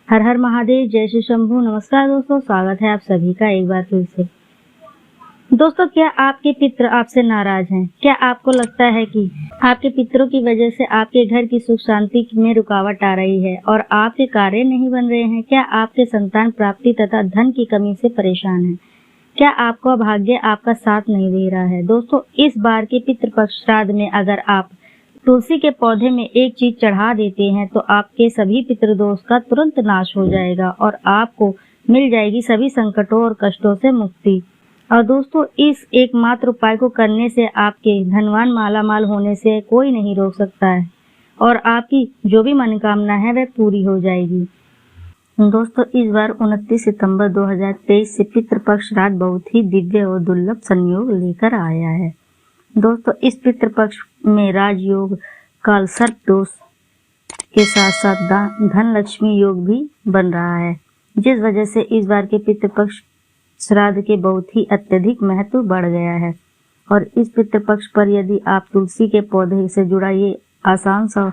हर हर महादेव, जय श्री शंभू। नमस्कार दोस्तों, स्वागत है आप सभी का एक बार फिर से। दोस्तों, क्या आपके पितृ आपसे नाराज हैं? क्या आपको लगता है कि आपके पितरों की वजह से आपके घर की सुख शांति में रुकावट आ रही है और आपके कार्य नहीं बन रहे हैं? क्या आपके संतान प्राप्ति तथा धन की कमी से परेशान हैं? क्या आपका भाग्य आपका साथ नहीं दे रहा है? दोस्तों, इस बार के पितृपक्ष श्राद्ध में अगर आप तुलसी के पौधे में एक चीज चढ़ा देते हैं तो आपके सभी पितृदोष का तुरंत नाश हो जाएगा और आपको मिल जाएगी सभी संकटों और कष्टों से मुक्ति। और दोस्तों, इस एकमात्र उपाय को करने से आपके धनवान मालामाल होने से कोई नहीं रोक सकता है और आपकी जो भी मनोकामना है वह पूरी हो जाएगी। दोस्तों, इस बार 29 सितंबर 2023 से पितृपक्ष श्राद्ध बहुत ही दिव्य और दुर्लभ संयोग लेकर आया है। दोस्तों, इस पितृपक्ष में राजयोग, काल सर्प दोष के साथ साथ धन लक्ष्मी योग भी बन रहा है, जिस वजह से इस बार के पितृपक्ष श्राद्ध के बहुत ही अत्यधिक महत्व बढ़ गया है। और इस पितृपक्ष पर यदि आप तुलसी के पौधे से जुड़ा ये आसान सा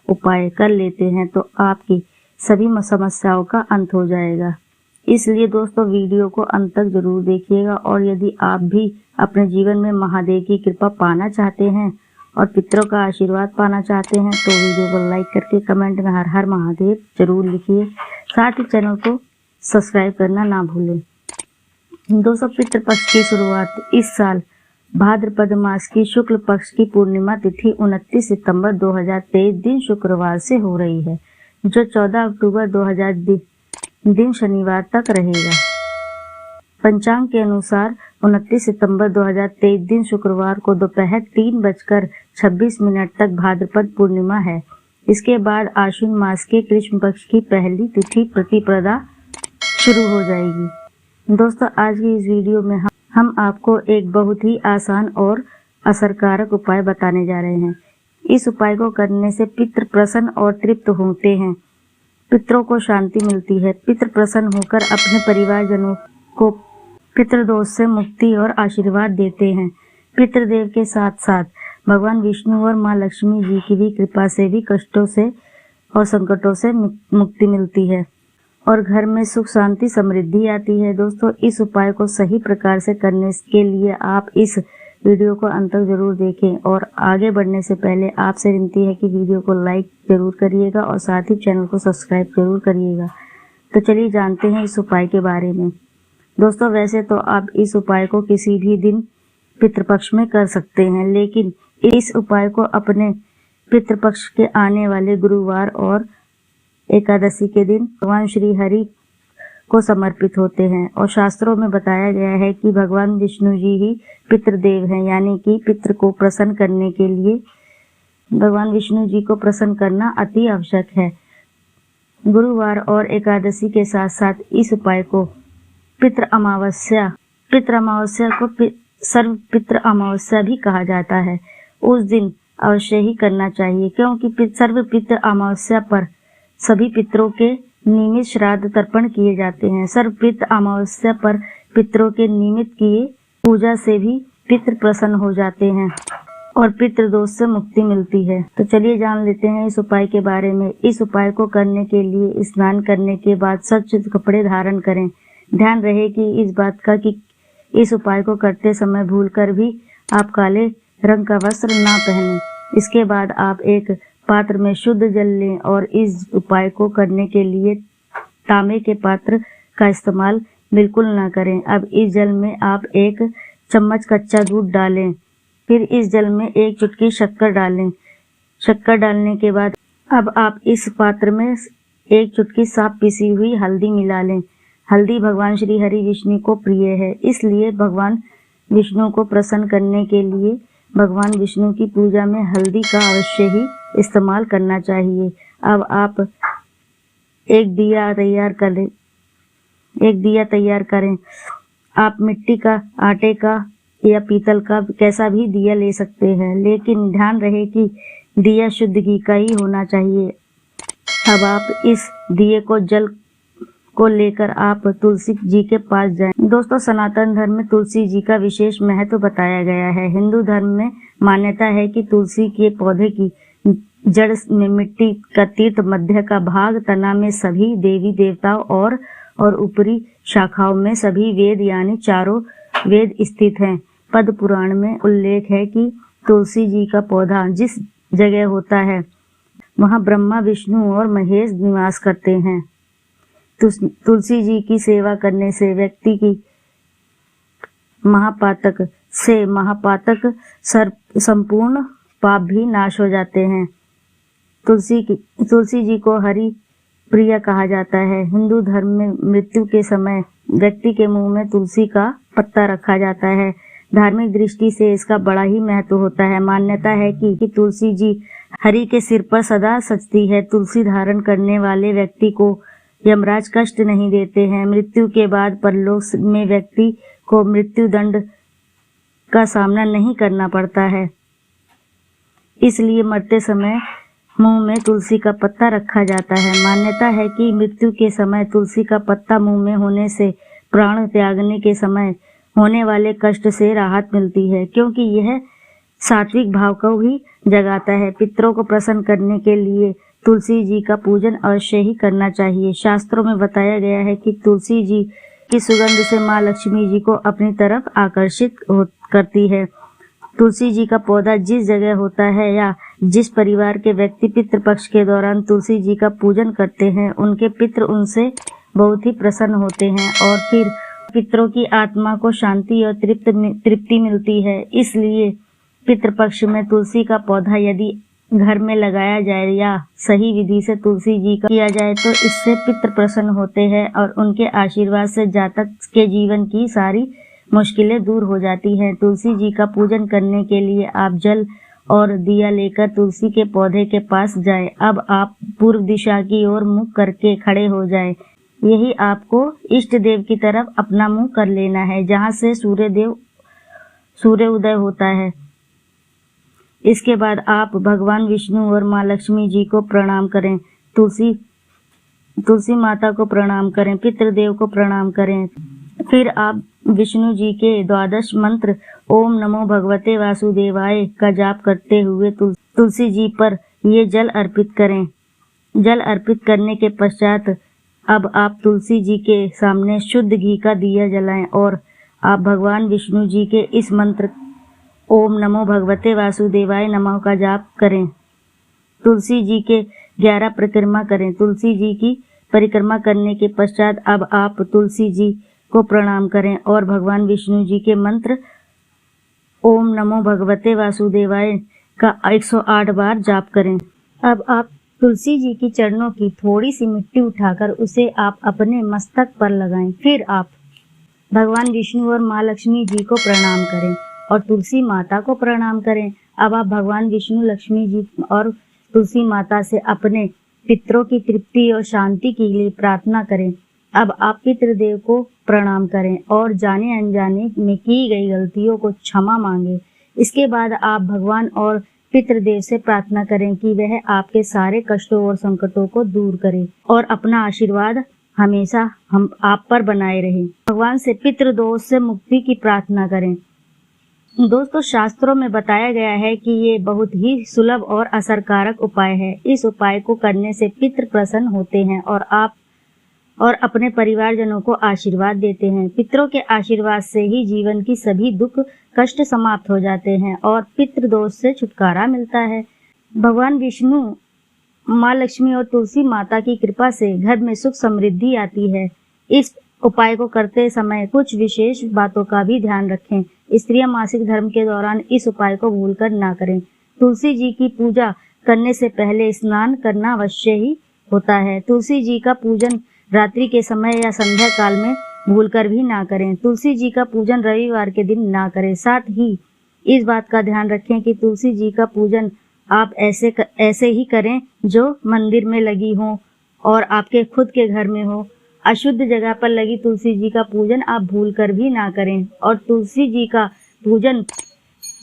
उपाय कर लेते हैं तो आपकी सभी समस्याओं का अंत हो जाएगा। इसलिए दोस्तों, वीडियो को अंत तक जरूर देखिएगा और यदि आप भी अपने जीवन में महादेव की कृपा पाना चाहते हैं और पितरों का आशीर्वाद पाना चाहते हैं तो वीडियो को लाइक करके कमेंट में हर हर महादेव जरूर लिखिए। साथ ही चैनल को सब्सक्राइब करना ना भूलें। दोस्तों, पितृपक्ष की शुरुआत इस साल भाद्रपद मास की शुक्ल पक्ष की पूर्णिमा तिथि 29 सितंबर 2023 दिन शुक्रवार से हो रही है, जो 14 अक्टूबर 2000 दिन शनिवार तक रहेगा। पंचांग के अनुसार 29 सितंबर 2023 दिन शुक्रवार को दोपहर 3:26 तक भाद्रपद पूर्णिमा है। इसके बाद आश्विन मास के कृष्ण पक्ष की पहली तिथि प्रतिपदा शुरू हो जाएगी। दोस्तों, आज की इस वीडियो में हम आपको एक बहुत ही आसान और असरकारक उपाय बताने जा रहे हैं। इस उपाय को करने से पितृ प्रसन्न और तृप्त होते हैं, पितरों को शांति मिलती है। पितृ प्रसन्न होकर अपने परिवारजनों को पितृदोष से मुक्ति और आशीर्वाद देते हैं। पितृदेव के साथ साथ भगवान विष्णु और माँ लक्ष्मी जी की भी कृपा से भी कष्टों से और संकटों से मुक्ति मिलती है और घर में सुख शांति समृद्धि आती है। दोस्तों, इस उपाय को सही प्रकार से करने के लिए आप इस वीडियो को अंत तक जरूर देखें और आगे बढ़ने से पहले आपसे विनती है कि वीडियो को लाइक जरूर करिएगा और साथ ही चैनल को सब्सक्राइब जरूर करिएगा। तो चलिए जानते हैं इस उपाय के बारे में। दोस्तों, वैसे तो आप इस उपाय को किसी भी दिन पितृपक्ष में कर सकते हैं, लेकिन इस उपाय को अपने पितृपक्ष के आने वाले गुरुवार और एकादशी के दिन भगवान श्री हरि को समर्पित होते हैं। और शास्त्रों में बताया गया है कि भगवान विष्णु जी ही पितृदेव हैं, यानी कि पितृ को प्रसन्न करने के लिए भगवान विष्णु जी को प्रसन्न करना अति आवश्यक है। गुरुवार और एकादशी के साथ साथ इस उपाय को पितृ अमावस्या को सर्व पितृ अमावस्या भी कहा जाता है, उस दिन अवश्य ही करना चाहिए, क्योंकि सर्व पितृ अमावस्या पर सभी पितरों के नियमित श्राद्ध तर्पण किए जाते हैं। सर्व पितृ अमावस्या पर पितरों के नियमित किए पूजा से भी पितृ प्रसन्न हो जाते हैं और पितृदोष से मुक्ति मिलती है। तो चलिए जान लेते हैं इस उपाय के बारे में। इस उपाय को करने के लिए स्नान करने के बाद स्वच्छ कपड़े धारण करें। ध्यान रहे कि इस बात का कि इस उपाय को करते समय भूलकर भी आप काले रंग का वस्त्र ना पहनें। इसके बाद आप एक पात्र में शुद्ध जल लें और इस उपाय को करने के लिए तांबे के पात्र का इस्तेमाल बिल्कुल ना करें। अब इस जल में आप 1 चम्मच कच्चा दूध डालें, फिर इस जल में 1 चुटकी शक्कर डालें। शक्कर डालने के बाद अब आप इस पात्र में 1 चुटकी साफ पिसी हुई हल्दी मिला लें। हल्दी भगवान श्री हरि विष्णु को प्रिय है, इसलिए भगवान विष्णु को प्रसन्न करने के लिए भगवान विष्णु की पूजा में हल्दी का अवश्य ही इस्तेमाल करना चाहिए। अब आप एक दिया तैयार करें। आप मिट्टी का, आटे का या पीतल का कैसा भी दिया ले सकते हैं, लेकिन ध्यान रहे कि दिया शुद्ध घी का ही होना चाहिए। अब आप इस दिए को जल को लेकर आप तुलसी जी के पास जाएं। दोस्तों, सनातन धर्म में तुलसी जी का विशेष महत्व बताया गया है। हिंदू धर्म में मान्यता है कि तुलसी के पौधे की जड़ में मिट्टी का तीर्थ, मध्य का भाग तना में सभी देवी देवताओं और ऊपरी शाखाओं में सभी वेद यानी चारों वेद स्थित हैं। पद्म पुराण में उल्लेख है कि तुलसी जी का पौधा जिस जगह होता है वहां ब्रह्मा, विष्णु और महेश निवास करते हैं। तुलसी जी की सेवा करने से व्यक्ति की महापातक संपूर्ण पाप भी नाश हो जाते हैं। तुलसी जी को हरि प्रिय कहा जाता है। हिंदू धर्म में मृत्यु के समय व्यक्ति के मुंह में तुलसी का पत्ता रखा जाता है। धार्मिक दृष्टि से इसका बड़ा ही महत्व होता है। मान्यता है कि तुलसी जी हरि के सिर पर सदा सजती है। तुलसी धारण करने वाले व्यक्ति को यमराज कष्ट नहीं देते हैं। मृत्यु के बाद परलोक में व्यक्ति को मृत्यु दंड का सामना नहीं करना पड़ता है। इसलिए मरते समय मुंह में तुलसी का पत्ता रखा जाता है। मान्यता है कि मृत्यु के समय तुलसी का पत्ता मुंह में होने से प्राण त्यागने के समय होने वाले कष्ट से राहत मिलती है, क्योंकि यह सात्विक भाव को भी जगाता है। पितरों को प्रसन्न करने के लिए तुलसी जी का पूजन अवश्य ही करना चाहिए। शास्त्रों में बताया गया है कि तुलसी जी की सुगंध से माँ लक्ष्मी जी को अपनी तरफ आकर्षित करती है। तुलसी जी का पौधा जिस जगह होता है या जिस परिवार के व्यक्ति पितृपक्ष के दौरान तुलसी जी का पूजन करते हैं, उनके पितृ उनसे बहुत ही प्रसन्न होते हैं और फिर पितरों की आत्मा को शांति और तृप्ति मिलती है। इसलिए पितृपक्ष में तुलसी का पौधा यदि घर में लगाया जाए या सही विधि से तुलसी जी का किया जाए तो इससे पितृ प्रसन्न होते हैं और उनके आशीर्वाद से जातक के जीवन की सारी मुश्किलें दूर हो जाती हैं। तुलसी जी का पूजन करने के लिए आप जल और दिया लेकर तुलसी के पौधे के पास जाएं। अब आप पूर्व दिशा की ओर मुख करके खड़े हो जाएं। यही आपको इष्ट देव की तरफ अपना मुंह कर लेना है, जहां से सूर्य उदय होता है। इसके बाद आप भगवान विष्णु और माँ लक्ष्मी जी को प्रणाम करें, तुलसी माता को प्रणाम करें, पितृदेव को प्रणाम करें। फिर आप विष्णु जी के 12 मंत्र ओम नमो भगवते वासुदेवाय का जाप करते हुए तुलसी जी पर ये जल अर्पित करें। जल अर्पित करने के पश्चात अब आप तुलसी जी के सामने शुद्ध घी का दिया जलाएं और आप भगवान विष्णु जी के इस मंत्र ओम नमो भगवते वासुदेवाय नमः का जाप करें। तुलसी जी के 11 परिक्रमा करें। तुलसी जी की परिक्रमा करने के पश्चात अब आप तुलसी जी को प्रणाम करें और भगवान विष्णु जी के मंत्र ओम नमो भगवते वासुदेवाय का 108 बार जाप करें। अब आप तुलसी जी की चरणों की थोड़ी सी मिट्टी उठाकर उसे आप अपने मस्तक पर लगाएं। फिर आप भगवान विष्णु और माँ लक्ष्मी जी को प्रणाम करें और तुलसी माता को प्रणाम करें। अब आप भगवान विष्णु, लक्ष्मी जी और तुलसी माता से अपने पितरों की तृप्ति और शांति के लिए प्रार्थना करें। अब आप पितृदेव को प्रणाम करें और जाने अनजाने में की गई गलतियों को क्षमा मांगे। इसके बाद आप भगवान और पितृदेव से प्रार्थना करें कि वह आपके सारे कष्टों और संकटों को दूर करे और अपना आशीर्वाद हमेशा हम आप पर बनाए रहे। भगवान से पितृदोष से मुक्ति की प्रार्थना करें। दोस्तों, शास्त्रों में बताया गया है कि ये बहुत ही सुलभ और असरकारक उपाय है। इस उपाय को करने से पितृ प्रसन्न होते हैं और आप और अपने परिवारजनों को आशीर्वाद देते हैं। पितरों के आशीर्वाद से ही जीवन की सभी दुख कष्ट समाप्त हो जाते हैं और पितृदोष से छुटकारा मिलता है। भगवान विष्णु, माँ लक्ष्मी और तुलसी माता की कृपा से घर में सुख समृद्धि आती है। इस उपाय को करते समय कुछ विशेष बातों का भी ध्यान रखें। स्त्रियां मासिक धर्म के दौरान इस उपाय को भूलकर ना करें। तुलसी जी की पूजा करने से पहले स्नान करना अवश्य ही होता है। तुलसी जी का पूजन रात्रि के समय या संध्या काल में भूलकर भी ना करें। तुलसी जी का पूजन रविवार के दिन ना करें। साथ ही इस बात का ध्यान रखें कि तुलसी जी का पूजन आप ऐसे ही करें जो मंदिर में लगी हो और आपके खुद के घर में हो। अशुद्ध जगह पर लगी तुलसी जी का पूजन आप भूलकर भी ना करें और तुलसी जी का पूजन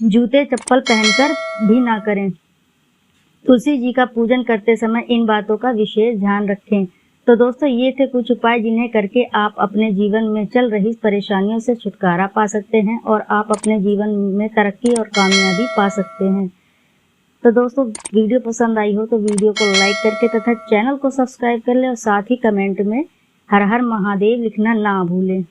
जूते चप्पल पहनकर भी ना करें। तुलसी जी का पूजन करते समय इन बातों का विशेष ध्यान रखें। तो दोस्तों, ये थे कुछ उपाय जिन्हें करके आप अपने जीवन में चल रही परेशानियों से छुटकारा पा सकते हैं और आप अपने जीवन में तरक्की और कामयाबी पा सकते हैं। तो दोस्तों वीडियो पसंद आई हो तो वीडियो को लाइक करके तथा चैनल को सब्सक्राइब कर ले और साथ ही कमेंट में हर हर महादेव लिखना ना भूलें।